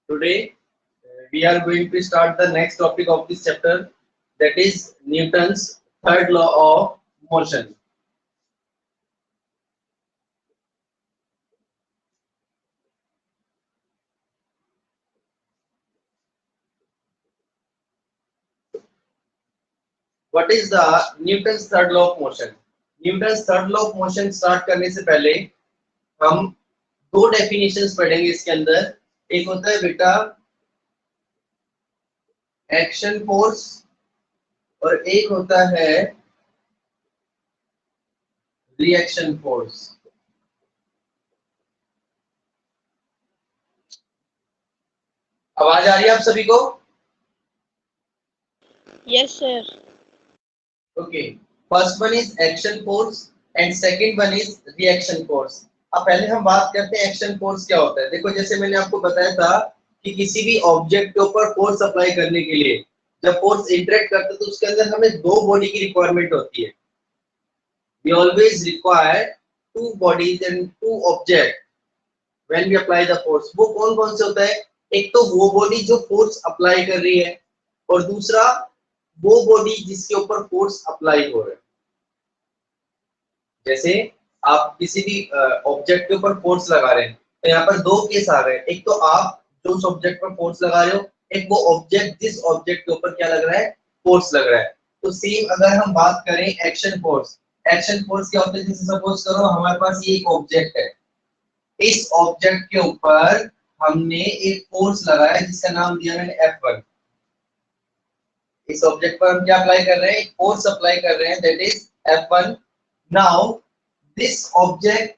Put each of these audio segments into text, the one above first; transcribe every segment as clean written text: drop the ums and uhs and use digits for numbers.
Today we are going to start the next topic of this chapter, that is Newton's third law of motion. What is the Newton's third law of motion? Newton's third law of motion start करने से पहले हम दो definitions पढ़ेंगे इसके अंदर। एक होता है बेटा एक्शन फोर्स और एक होता है रिएक्शन फोर्स। आवाज आ रही है आप सभी को? Yes, sir. Okay, first one is action force and second one is reaction force. अब पहले हम बात करते हैं एक्शन फोर्स क्या होता है। देखो, जैसे मैंने आपको बताया था कि किसी भी ऑब्जेक्ट के ऊपर फोर्स अप्लाई करने के लिए जब फोर्स इंटरेक्ट करता है तो उसके अंदर हमें दो बॉडी की रिक्वायरमेंट होती है। We always require two bodies and two object when we apply the force. वो कौन कौन से होता है? एक तो वो बॉडी जो फोर्स अप्लाई कर रही है और दूसरा वो बॉडी जिसके ऊपर फोर्स अप्लाई हो रहा है। जैसे आप किसी भी ऑब्जेक्ट के ऊपर फोर्स लगा रहे हैं तो यहाँ पर दो केस आ रहे हैं। एक तो आप जो उस ऑब्जेक्ट पर फोर्स लगा रहे हो, एक वो ऑब्जेक्ट जिस ऑब्जेक्ट के ऊपर क्या लग रहा है, फोर्स लग रहा है। तो सेम अगर हम बात करें एक्शन फोर्स, एक्शन फोर्स क्या होता है? जैसे सपोज करो हमारे पास ये एक ऑब्जेक्ट है, इस ऑब्जेक्ट के ऊपर हमने एक फोर्स लगाया जिसका नाम दिया मैंने F1। इस ऑब्जेक्ट पर हम क्या अप्लाई कर रहे हैं? फोर्स अप्लाई कर रहे हैं, that is F1। Now this object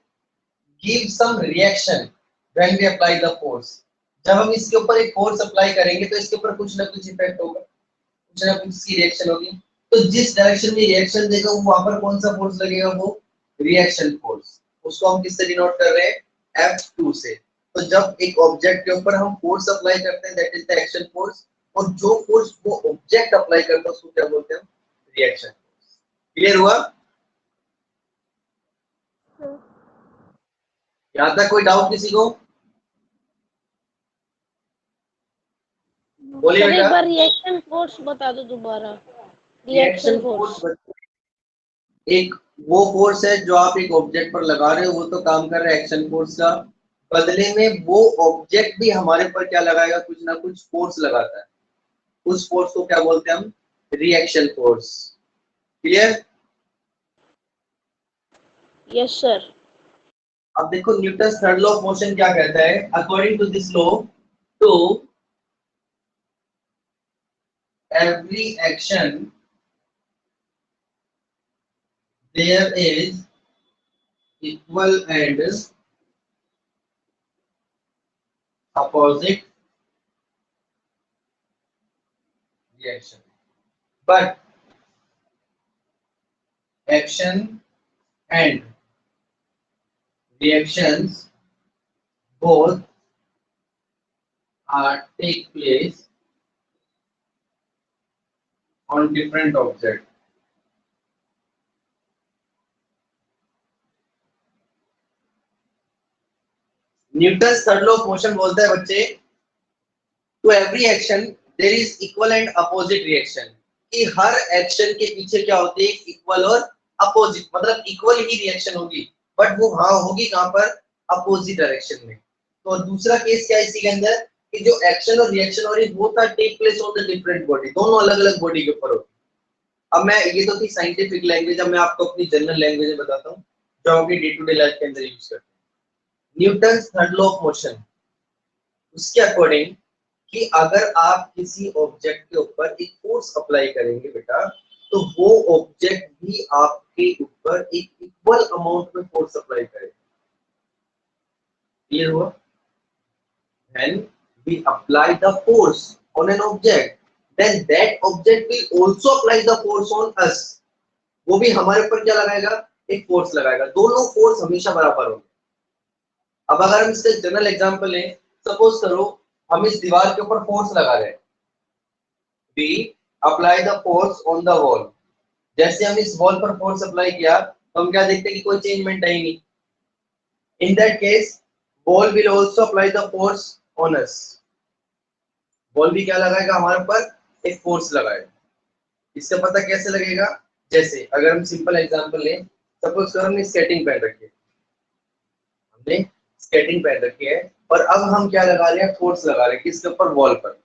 give some reaction when we apply the force. जब हम इसके ऊपर एक फोर्स अप्लाई करेंगे तो इसके ऊपर कुछ ना कुछ इफेक्ट होगा, कुछ ना कुछ इसकी रिएक्शन होगी। तो जिस डायरेक्शन में रिएक्शन देगा वो वहां पर कौन सा फोर्स लगेगा? वो रिएक्शन फोर्स। उसको हम किससे डिनोट कर रहे हैं? F2 से। तो जब एक ऑब्जेक्ट के ऊपर हम फोर्स अप्लाई करते हैं, that is the action force, और जो फोर्स वो ऑब्जेक्ट अप्लाई करता है उसको क्या बोलते हैं? Reaction force. क्लियर हुआ? यहां तक कोई डाउट किसी को? बोलिए सर एक बेटा। बार रिएक्शन फोर्स बता दो दोबारा। Reaction reaction force. फोर्स एक वो फोर्स है जो आप एक ऑब्जेक्ट पर लगा रहे हो, वो तो काम कर रहा है एक्शन फोर्स का। बदले में वो ऑब्जेक्ट भी हमारे पर क्या लगाएगा? कुछ ना कुछ फोर्स लगाता है। उस फोर्स को क्या बोलते हैं हम? Reaction force. Clear? Yes sir. अब देखो Newton third law of motion क्या कहता है। According to this law, to every action there is equal and opposite reaction, but action and reactions both are take place on different object. Newton third law of motion बोलता है बच्चे, to every action there is equal and opposite reaction. कि हर action के पीछे क्या होती है? इक्वल और अपोजिट, मतलब इक्वल ही रिएक्शन होगी, बट वो हाँ होगी कहां पर? अपोजिट डायरेक्शन में। तो दूसरा केस क्या है इसी के अंदर कि जो एक्शन और रिएक्शन हो रही है both are take place on the different body, दोनों अलग अलग बॉडी के ऊपर होगी। अब मैं ये तो थी साइंटिफिक लैंग्वेज, अब मैं आपको अपनी जनरल लैंग्वेज में बताता हूँ जो हम डे टू डे लाइफ के अंदर यूज करते हैं। Newton third law of motion उसके अकॉर्डिंग कि अगर आप किसी ऑब्जेक्ट के ऊपर एक फोर्स अप्लाई करेंगे बेटा, तो वो ऑब्जेक्ट भी आपके ऊपर एक इक्वल अमाउंट में फोर्स अप्लाई करेगा। क्लियर हुआ? When we apply the force on an object, then that object will also apply the force on us. वो भी हमारे ऊपर क्या लगाएगा? एक फोर्स लगाएगा। दोनों फोर्स हमेशा बराबर होंगे। अब अगर हम इसका जनरल एग्जांपल लें, सपोज करो हम इस दीवार के ऊपर फोर्स लगा रहे हैं, we apply the force on the wall। जैसे हम इस वॉल पर फोर्स अप्लाई किया तो हम क्या देखते हैं कि कोई चेंजमेंट है ही नहीं। In that case, wall will also apply the force on us। Ball भी क्या लगाएगा हमारे ऊपर, एक फोर्स लगाएगा। इसका पता कैसे लगेगा, जैसे अगर हम सिंपल एग्जांपल लें, सपोज करो हमने स्केटिंग पहन रखी है, हमने स्केटिंग पहन रखी है और अब हम क्या लगा रहे हैं, फोर्स लगा रहे हैं किसके ऊपर, वॉल पर।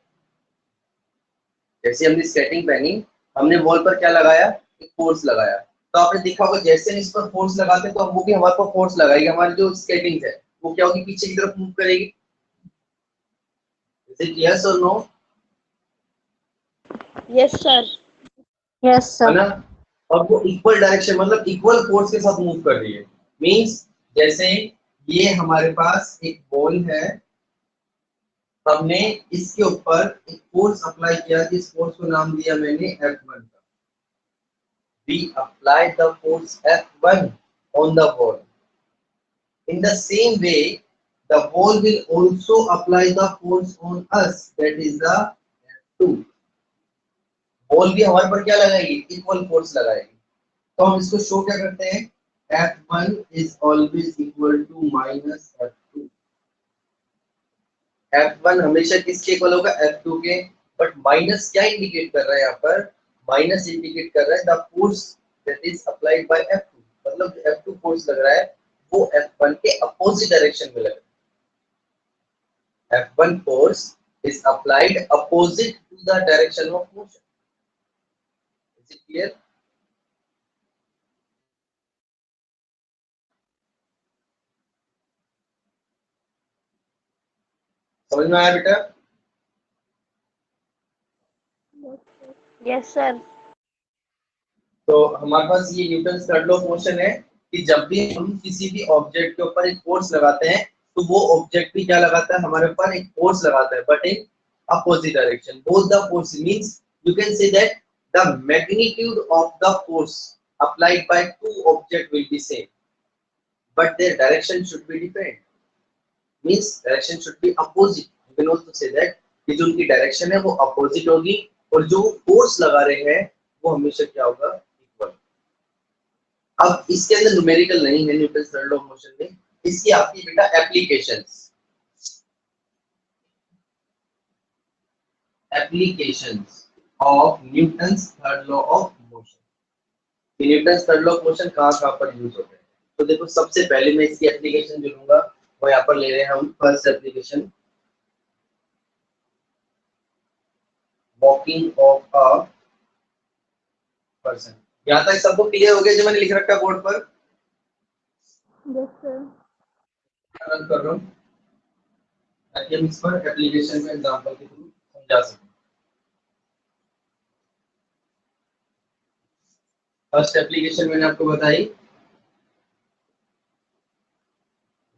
जैसे हमने स्केटिंग पहनी, हमने वॉल पर क्या लगाया, एक फोर्स लगाया। तो आपने देखा होगा जैसे हम इस पर फोर्स लगाते हैं तो वो भी हमारे पर फोर्स लगाएगी, हमारी जो स्केटिंग है वो क्या होगी, पीछे की तरफ मूव करेगी। इज इट यस और नो? Yes, sir. Yes, है sir. ना? और वो इक्वल डायरेक्शन मतलब इक्वल फोर्स के साथ मूव कर रही है। मींस जैसे ये हमारे पास एक बॉल है, हमने इसके ऊपर एक फोर्स अप्लाई किया, इस फोर्स को नाम दिया मैंने F1 का। We apply the force F1 on the ball. In the same way, the ball will also apply the force on us, that is the F2. Ball भी हमारे पर क्या लगाएगी, इक्वल फोर्स लगाएगी। तो हम इसको शो क्या करते हैं, F1 is always equal to minus F2। F1 हमेशा किसके इक्वल होगा, F2 के। बट माइनस क्या इंडिकेट कर रहा है यहाँ पर, माइनस इंडिकेट कर रहा है the force that is applied by F2। मतलब जो F2 फोर्स लग रहा है वो F1 के अपोजिट डायरेक्शन में लग रहा है। F1 force is applied opposite to the direction of motion. Is it clear? समझ में आया बेटा? Yes, sir. तो हमारे पास ये Newton third law of motion है कि जब भी हम किसी भी ऑब्जेक्ट के ऊपर एक फोर्स लगाते हैं तो वो ऑब्जेक्ट भी क्या लगाता है, हमारे ऊपर एक फोर्स लगाता है, but in opposite direction. Both the force means you can say that the magnitude of the force applied by two object will be same but their direction should be different. Means direction should be opposite. You can also say that कि जो उनकी direction है वो opposite होगी और जो force लगा रहे हैं वो हमेशा क्या होगा, इक्वल। अब इसके अंदर न्यूमेरिकल नहीं है Newton third law of motion में, इसकी आपकी बेटा applications of Newton's third law of motion. Newton's third law of motion कहाँ पर यूज होते हैं, तो देखो सबसे पहले मैं इसकी एप्लीकेशन जो लूंगा वो यहाँ पर ले रहे हैं हम। First application, walking of a person. यहाँ तक सबको क्लियर हो गया जो मैंने लिख रखा है बोर्ड पर? Yes, sir. रन कर रहा हूँ ताकि हम इस पर एप्लीकेशन में एग्जांपल के थ्रू समझा सकें। फर्स्ट एप्लीकेशन मैंने आपको बताई,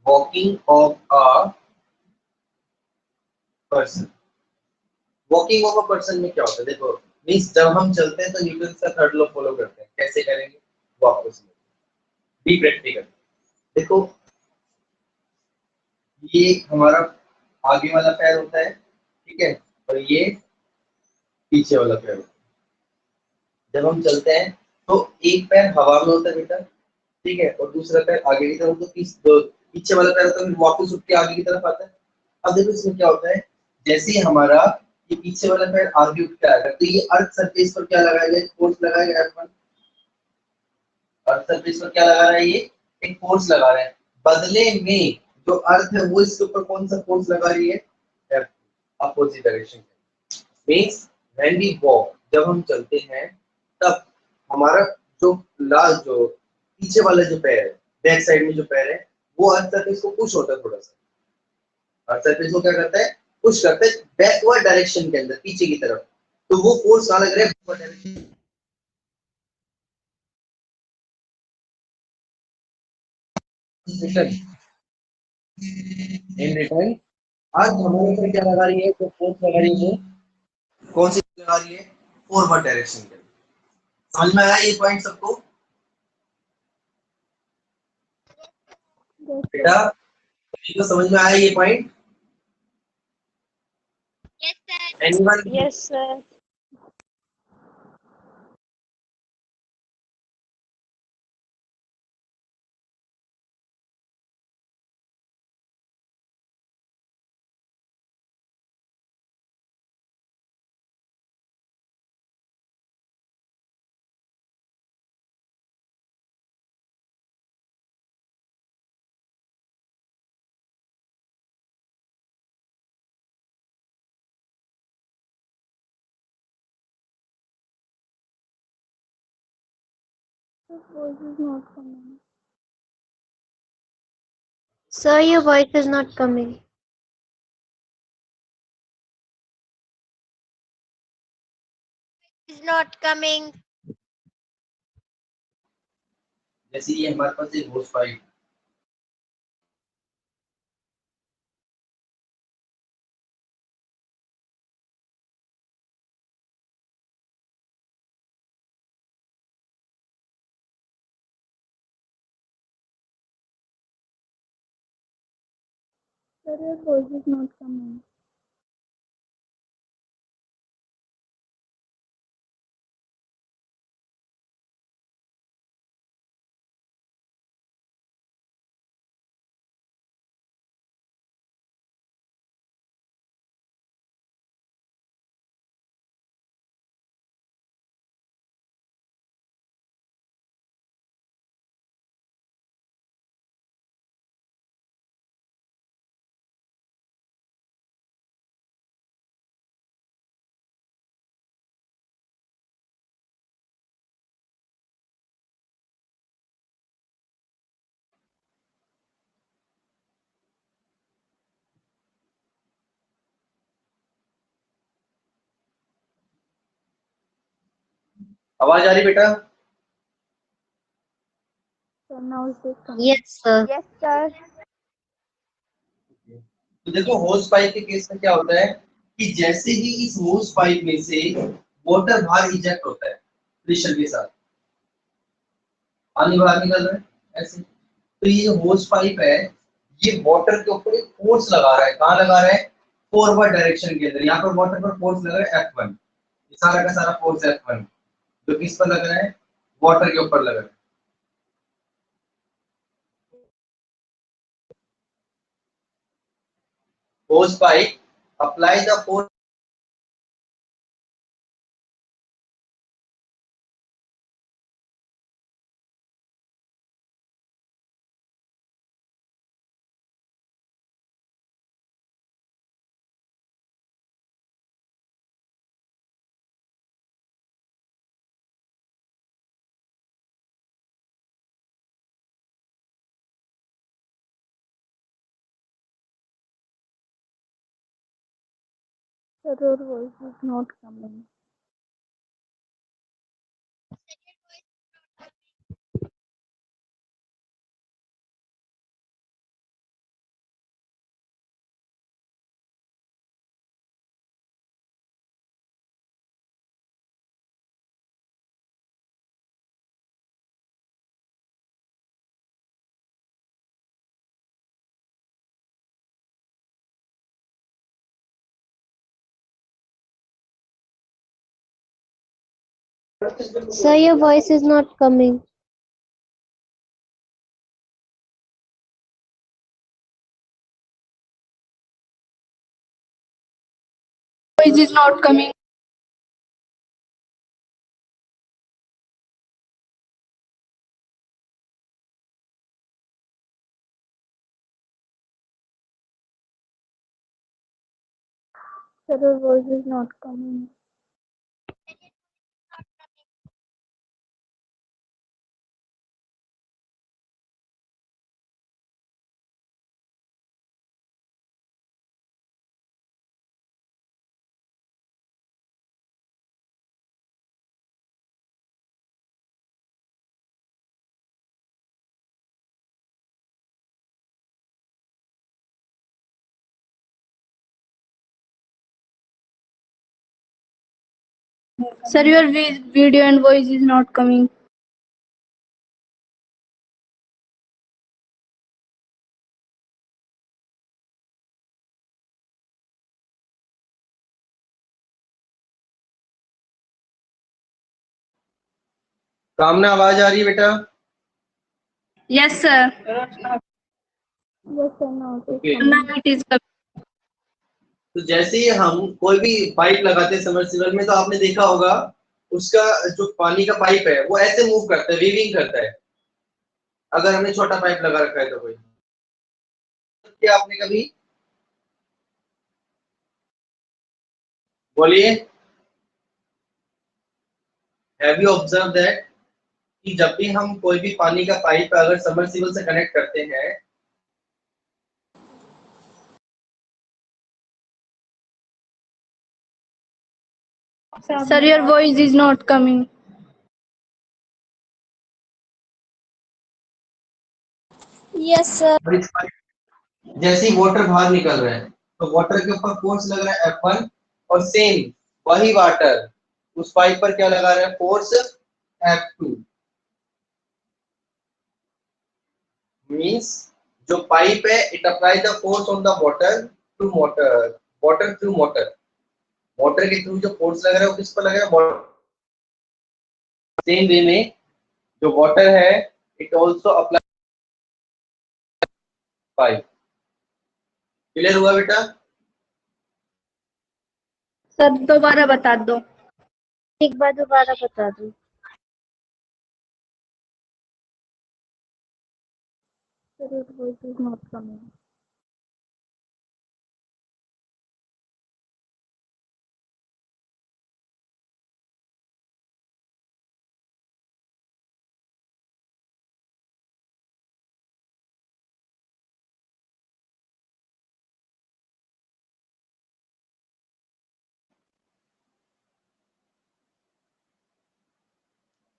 walking of a person. Walking of a person में क्या होता है, देखो मींस जब हम चलते हैं तो न्यूटन का थर्ड लॉ फॉलो करते हैं। कैसे करेंगे वो आपको समझ, बी प्रैक्टिकल। देखो ये हमारा आगे वाला पैर होता है, ठीक है, और ये पीछे वाला पैर होता है। जब हम चलते हैं तो एक पैर हवा में होता है बेटा, ठीक है, और दूसरा पैर आगे की तरफ, तो पीछे वाला पैर होता है वापस उठ के आगे की तरफ आता है। अब देखो इसमें क्या होता है, जैसे ही हमारा ये पीछे वाला पैर आगे उठ के आएगा तो ये अर्थ सरफेस पर क्या लगाएगा, फोर्स लगाएगा F1। अर्थ सरफेस पर क्या लगा रहा है, ये एक फोर्स लगा रहा है। बदले में जो अर्थ है वो इसके ऊपर कौन सा फोर्स लगा रही है, F, opposite direction. Means when we walk, जब हम चलते हैं तब हमारा जो लास्ट जो पीछे वाला जो पैर है, बैक साइड में जो पैर है, वो अर्थ सरफेस को पुश होता है थोड़ा सा। अर्थ सरफेस को क्या करता है, पुश करता है बैकवर्ड डायरेक्शन के अंदर, पीछे की तरफ। तो वो फोर्स कहाँ लग रहा है, बैकवर्ड डायरेक्शन। इन रिटर्न आज हमारे ऊपर क्या लगा रही है, जो फोर्स लगा रही है वो कौन सी लगा रही है, फॉरवर्ड डायरेक्शन के। समझ में आया ये पॉइंट सबको Yes, बेटा? sir. सभी को समझ में आया ये point? Anyone? Yes, sir. Voice is not coming. Sir, your voice is not coming. Is not coming. जैसे ये हमारे पास एक host pipe, Sir, your voice is not coming. आवाज आ रही बेटा? Sir, now it is coming. Yes, sir. Yes, sir. तो देखो host pipe के केस में क्या होता है कि जैसे ही इस होस्ट पाइप में से वाटर बाहर इजेक्ट होता है प्रेशर के साथ, पानी बाहर निकल रहा है ऐसे, तो ये जो होस्ट पाइप है ये वाटर के ऊपर एक फोर्स लगा रहा है। कहाँ लगा रहा है? फॉरवर्ड डायरेक्शन के अंदर। यहाँ पर वाटर पर फोर्स लग रहा है F1, ये सारा का सारा फोर्स F1 जो किस पर लग रहा है? वाटर के ऊपर लग रहा है। Host pipe apply the force Sir, your voice is not coming. Sir, your voice is not coming. Voice is not coming. Sir, your voice is not coming. Sir, your video and voice is not coming. सामने आवाज आ रही है बेटा? Yes, sir. Yes, sir. Now it is Okay. coming. Now it is coming. तो जैसे ही हम कोई भी पाइप लगाते हैं सबमर्सिबल में, तो आपने देखा होगा उसका जो पानी का पाइप है वो ऐसे मूव करता है, वीविंग करता है। अगर हमने छोटा पाइप लगा रखा है तो कोई, क्या आपने कभी, बोलिए, हैव यू ऑब्जर्व दैट? कि जब भी हम कोई भी पानी का पाइप अगर सबमर्सिबल से कनेक्ट करते हैं Sir, your voice is not coming. Yes, sir. और इस पाइप जैसे ही वाटर बाहर निकल रहा है तो वाटर के ऊपर फोर्स लग रहा है F1 और सेम वही वाटर उस पाइप पर क्या लगा रहा है फोर्स F2 मींस जो पाइप है it apply the force on the water through motor के थ्रू जो फोर्स लग रहा है वो किस पर लग रहा है सेम वे में जो वाटर है it also apply pipe clear हुआ बेटा सर दोबारा बता दो. एक बार दोबारा बता दो. Sir, your voice is not coming.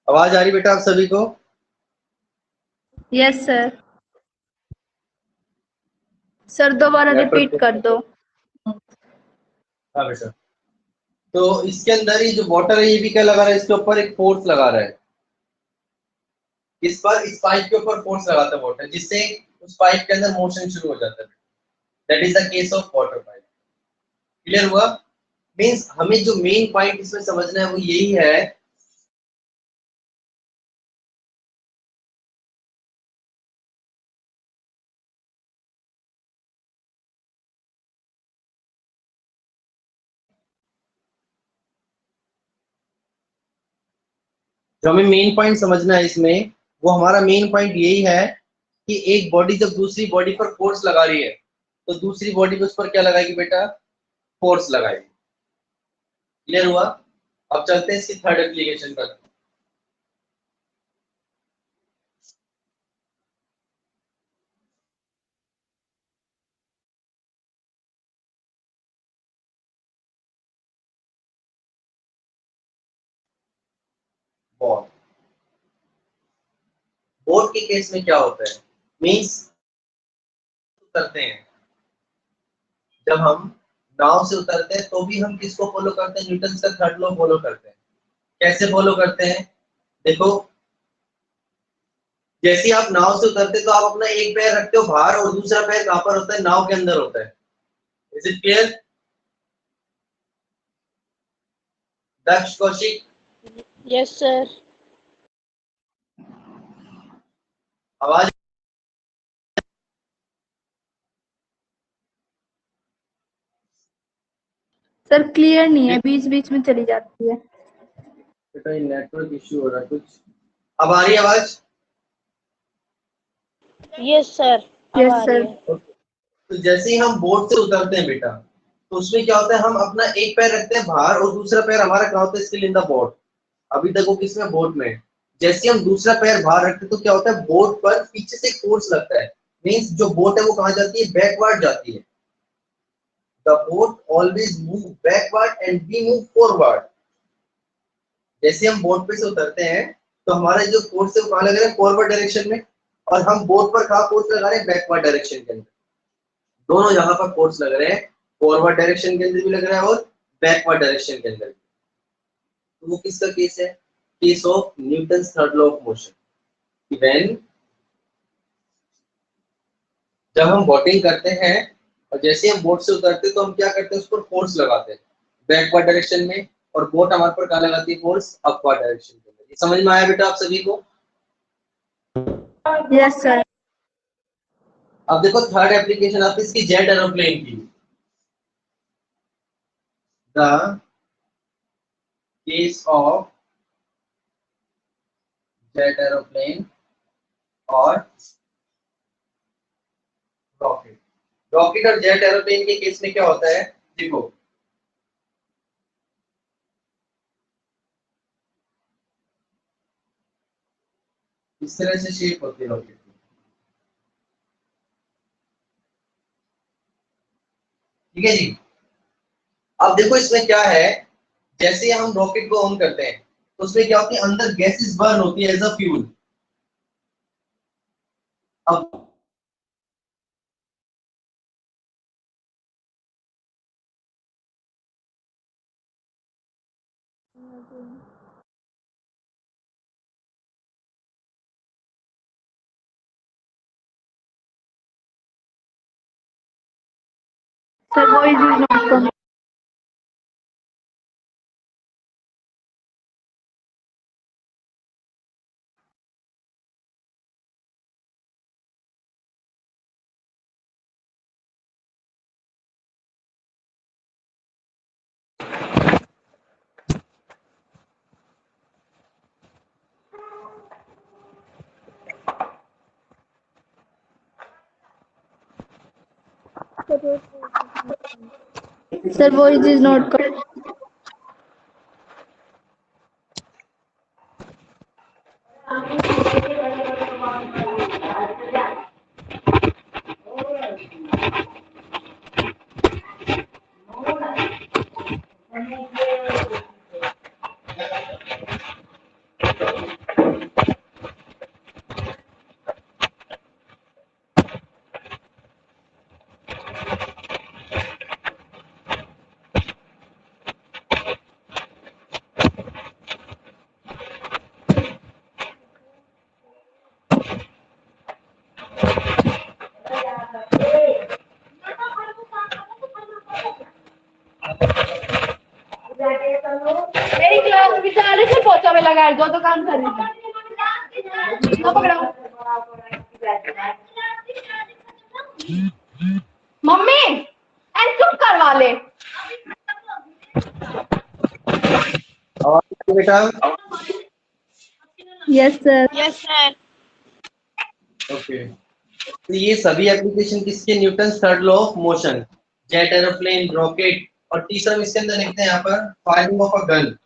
आवाज आ रही बेटा आप सभी को Yes, sir. सर दोबारा रिपीट कर दो. हाँ बेटा तो इसके अंदर ही जो वाटर है ये भी क्या लगा रहा है इसके ऊपर एक फोर्स लगा रहा है इस पर इस पाइप के ऊपर फोर्स लगाता है वाटर जिससे उस पाइप के अंदर मोशन शुरू हो जाता है that is the case of water pipe clear हुआ मींस हमें जो मेन पॉइंट इसमें समझना है वो यही है जो हमें मेन पॉइंट समझना है इसमें वो हमारा मेन पॉइंट यही है कि एक बॉडी जब दूसरी बॉडी पर फोर्स लगा रही है तो दूसरी बॉडी पे उस पर क्या लगाएगी बेटा फोर्स लगाएगी क्लियर हुआ अब चलते हैं इसकी थर्ड एप्लीकेशन पर बोट बोट के केस में क्या होता है मींस करते हैं जब हम नाव से उतरते हैं तो भी हम किसको फॉलो करते हैं न्यूटन का थर्ड लॉ फॉलो करते हैं कैसे फॉलो करते हैं देखो जैसे ही आप नाव से उतरते हैं तो आप अपना एक पैर रखते हो बाहर और दूसरा पैर कहां पर होता है नाव के अंदर होता है is it clear Daksh Kaushik Yes, sir. आवाज सर क्लियर नहीं है बीच बीच में चली जाती है. बेटा ये नेटवर्क इश्यू हो रहा है कुछ अब आ रही है आवाज Yes, sir. अब Yes, आ sir. रही है. तो जैसे ही हम बोट से उतरते हैं बेटा तो उसमें क्या होता है हम अपना एक पैर रखते हैं बाहर और दूसरा पैर हमारा कहाँ होता है स्टिल इन द बोट अभी तक वो किसमें बोट में जैसे हम दूसरा पैर बाहर रखते हैं तो क्या होता है बोट पर पीछे से फोर्स लगता है मींस जो बोट है वो कहाँ जाती है बैकवर्ड जाती है the boat always move backward and we move forward जैसे हम बोट पे से उतरते हैं तो हमारा जो फोर्स है वो कहाँ लग रहा है फॉरवर्ड डायरेक्शन में और हम बोट पर कहाँ फोर्स लगा रहे हैं बैकवर्ड डायरेक्शन के अंदर दोनों यहाँ पर फोर्स लग रहे हैं फॉरवर्ड डायरेक्शन के अंदर भी लग रहा है और बैकवर्ड डायरेक्शन के अंदर भी तो वो किसका केस है case of Newton's third law of motion when जब हम बोटिंग करते हैं और जैसे हम बोट से उतरते हैं तो हम क्या करते हैं उस पर फोर्स लगाते हैं बैकवर्ड डायरेक्शन में और बोट हमारे पर कहाँ लगाती है फोर्स अपवर्ड डायरेक्शन के अंदर ये समझ में आया बेटा आप सभी को Yes, sir. अब देखो थर्ड एप्लीकेशन आती है इसकी जेट एरोप्लेन की the case of jet aeroplane और रॉकेट रॉकेट और जेट एरोप्लेन के केस में क्या होता है देखो इस तरह से शेप होती है रॉकेट की। ठीक है जी। अब देखो इसमें क्या है, जैसे हम रॉकेट को ऑन करते हैं तो उसमें क्या होती है, अंदर गैसेस बर्न होती है एज अ फ्यूल। अब Sir, voice is not coming. Sir, voice is not coming. मेरी क्लास में 40 से पोचा में लगा दो तो काम कर रही थी। मम्मी एंड चुप करवा ले। और बेटा Yes, sir. Yes, sir. Okay, तो ये सभी एप्लीकेशन किसके, Newton third law of motion, jet aeroplane, rocket, और तीसरा इसके अंदर लिखते हैं यहाँ पर firing of a gun.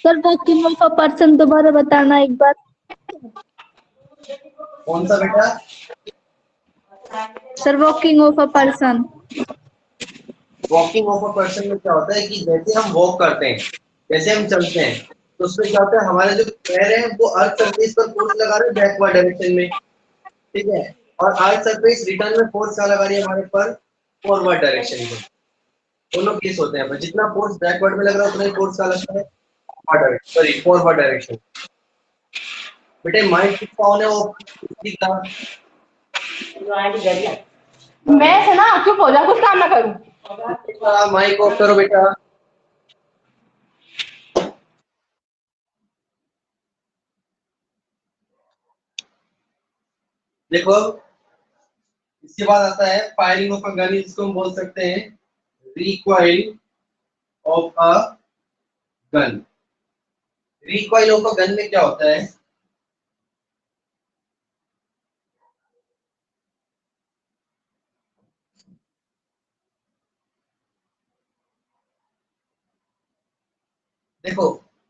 Sir, walking of a person दोबारा बताना एक बार. कौन सा बेटा? Sir, walking of a person. Walking of a person में क्या होता है कि जैसे हम वॉक करते हैं, जैसे हम चलते हैं, तो उसमें क्या होता है, हमारे जो पैर हैं वो अर्थ सरफेस पर फोर्स लगा रहे हैं बैकवर्ड डायरेक्शन में, ठीक है, और अर्थ सरफेस रिटर्न में फोर्स क्या लगा रही है हमारे पर, फॉरवर्ड डायरेक्शन में। दोनों केस होते हैं, पर जितना फोर्स बैकवर्ड में लग रहा है उतना ही फोर्स क्या लगता है, सॉरी फॉरवर्ड डायरेक्शन। बेटे माइंड किसका ऑन है, वो किसी का। मैं से ना चुप हो जा, कुछ काम ना करूं। माइक ऑफ करो बेटा। देखो इसके बाद आता है फायरिंग ऑफ अ गन, इसको हम बोल सकते हैं recoil of a gun. Recoil of a gun में क्या होता है, देखो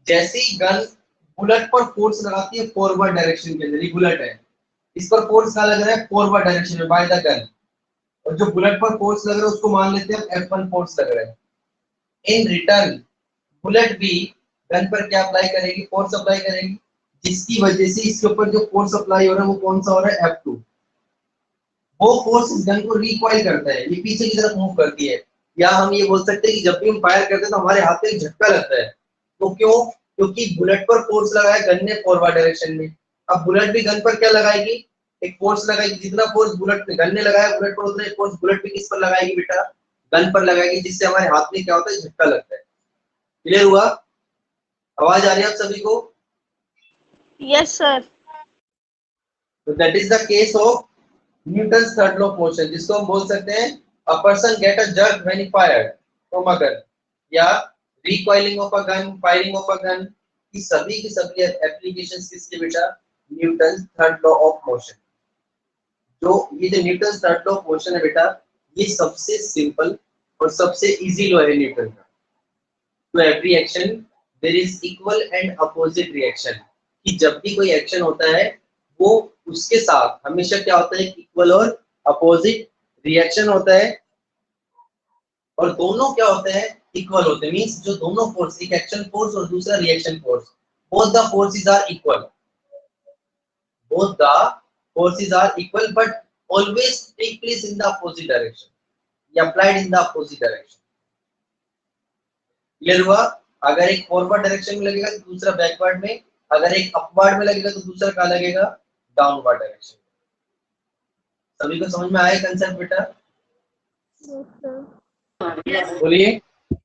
जैसे ही गन बुलेट पर फोर्स लगाती है फॉरवर्ड डायरेक्शन के अंदर, ये बुलेट है, इस पर फोर्स क्या लग रहा है, फॉरवर्ड डायरेक्शन में बाय द गन, और जो बुलेट पर फोर्स लग रहा है उसको मान लेते हैं F1 फोर्स लग रहा है। इन रिटर्न बुलेट भी गन पर क्या अप्लाई करेगी, फोर्स अप्लाई करेगी, जिसकी वजह से इसके ऊपर जो फोर्स अप्लाई हो रहा है वो कौन सा हो रहा है, F2। वो फोर्स इस गन को रिकॉइल करता है, ये पीछे की तरफ मूव करती है, या हम ये बोल सकते हैं कि जब भी हम फायर करते हैं तो हमारे हाथ में एक झटका लगता है। तो क्यों, क्योंकि बुलेट पर फोर्स लगाया गन ने फॉरवर्ड डायरेक्शन में। अब बुलेट भी गन पर क्या लगाएगी, एक फोर्स लगाएगी, जितना फोर्स बुलेट ने गन ने लगाया बुलेट पर उतना ही फोर्स बुलेट भी किस पर लगाएगी बेटा, गन पर लगाएगी, जिससे हमारे हाथ में क्या होता है, झटका लगता है। क्लियर हुआ, आवाज आ रही है आप सभी को? Yes, sir. तो that is the case of Newton third law of motion, जिसको हम बोल सकते हैं a person get a jerk when he fired from a gun, या recoiling of a gun, firing of a gun, की सभी applications किसके बेटा, Newton third law of motion. जो ये जो Newton third law of motion है बेटा, ये सबसे सिंपल और सबसे इजी लॉ है न्यूटन का। तो every action there is equal and opposite reaction, कि जब भी कोई एक्शन होता है वो उसके साथ हमेशा क्या होता है, इक्वल और अपोजिट रिएक्शन होता है, और दोनों क्या होते हैं, इक्वल होते हैं। मींस जो दोनों फोर्स, एक एक्शन फोर्स और दूसरा reaction force, both the forces are equal, both the forces are equal but always take place in the opposite direction, या applied in the opposite direction। Clear हुआ? अगर एक फॉरवर्ड डायरेक्शन में लगेगा तो दूसरा बैकवर्ड में, अगर एक अपवर्ड में लगेगा तो दूसरा कहाँ लगेगा, डाउनवर्ड डायरेक्शन। सभी को समझ में आया कंसेप्ट बेटा? बोलिए, क्या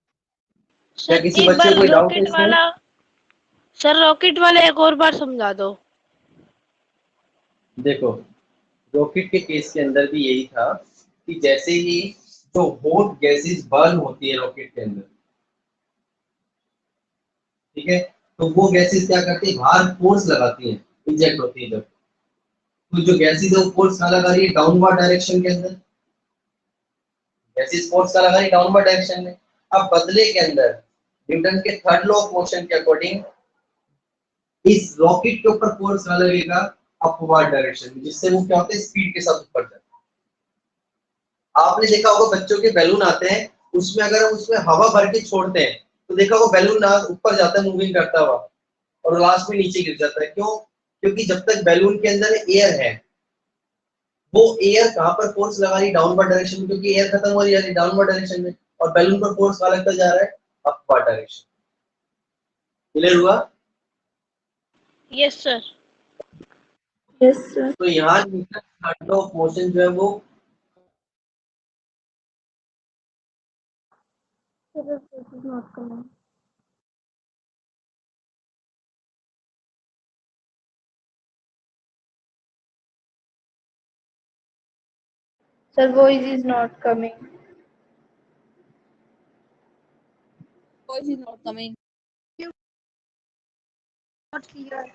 सर किसी एक बच्चे बार को कोई डाउट है रॉकेट इसमें? वाला, सर रॉकेट वाला एक और बार समझा दो। देखो, रॉकेट के केस के अंदर भी यही था कि जैसे ही जो हॉट गैसेस बर्न होती है रॉकेट के अंदर, ठीक है, तो वो गैसेस क्या करती है, बाहर फोर्स लगाती है, इजेक्ट होती है जब, तो जो गैसेस है वो फोर्स कहाँ लगा रही है, डाउनवर्ड डायरेक्शन के अंदर, गैसेस फोर्स कहाँ लगा रही है, डाउनवर्ड डायरेक्शन में। अब बदले के अंदर न्यूटन के थर्ड लॉ ऑफ मोशन के अकॉर्डिंग इस रॉकेट के ऊपर फोर्स कहाँ लगेगा, अपवर्ड डायरेक्शन में, जिससे वो क्या होता है, स्पीड के साथ ऊपर जाता है। आपने देखा होगा बच्चों के बैलून आते हैं, उसमें अगर हम उसमें हवा भर के छोड़ते हैं तो देखा होगा बैलून ना ऊपर जाता है मूविंग करता हुआ, और लास्ट में नीचे गिर जाता है। क्यों? क्योंकि जब तक बैलून के अंदर एयर है, वो एयर कहाँ पर फोर्स लगा रही है, डाउनवर्ड डायरेक्शन में, क्योंकि एयर खत्म हो रही है डाउनवर्ड डायरेक्शन में, और बैलून पर फोर्स कहाँ लगता जा रहा है, अपवर्ड डायरेक्शन। क्लियर हुआ? Yes sir. Yes, sir. तो यहाँ Newton third law of motion जो है वो Sir, your voice is not coming. Sir, voice is not coming. Voice is not coming. Not clear.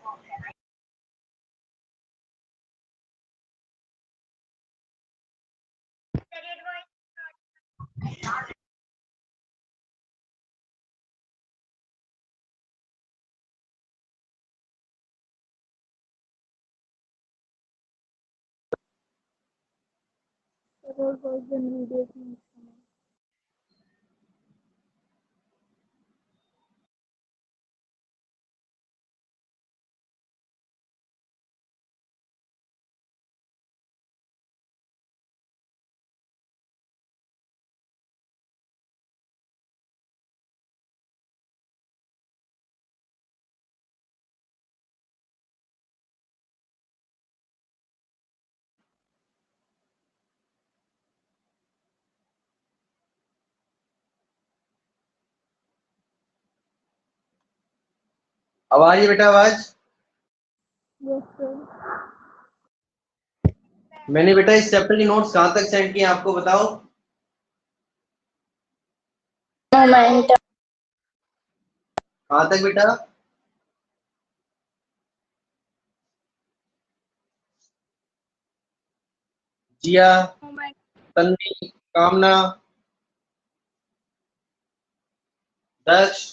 Sir, your voice immediately not coming. आवाज है बेटा, आवाज। Yes, sir. मैंने बेटा इस चैप्टर की नोट्स कहाँ तक सेंड किए आपको बताओ? Moment. कहाँ तक बेटा? जिया, तन्वी, कामना, दक्ष,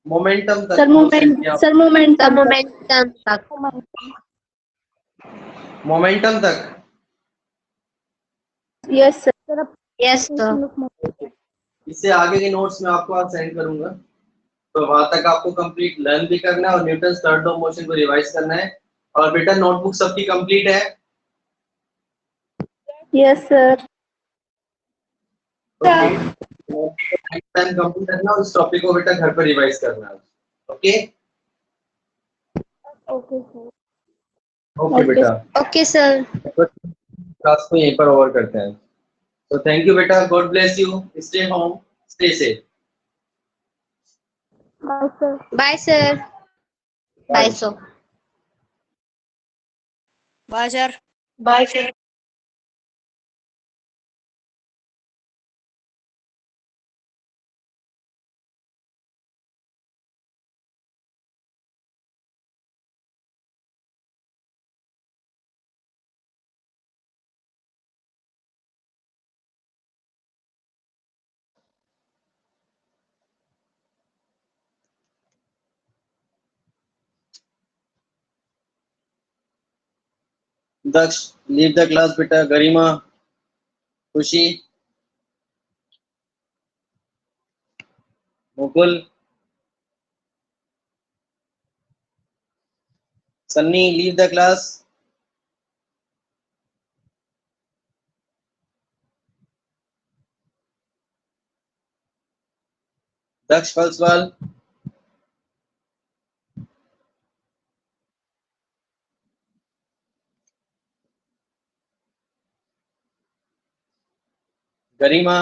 मोमेंटम तक Sir, नोट्स सेंड moment. किया? Sir, momentum. मोमेंटम तक। मोमेंटम तक। Yes, sir. Sir, yes please sir. look moment. इससे आगे के नोट्स मैं आपको आज सेंड करूंगा, तो वहां तक आपको कंप्लीट लर्न भी करना है और Newton third law of motion को रिवाइज करना है। और बेटा नोटबुक सबकी कंप्लीट है? Yes, sir. Okay, time complete करना और इस टॉपिक को बेटा घर पर रिवाइज करना है। Okay Okay, sir. Okay Okay, बेटा, sir. Okay sir. क्लास को यहीं पर ओवर करते हैं। तो थैंक यू बेटा, God bless you, stay home, stay safe, Bye, sir. Bye sir. Bye bye. Sir. Bye, sir. Bye sir. Daksh leave the class बेटा. Garima, Khushi, Mukul, Sunny leave the class. Daksh Phalswal, Garima,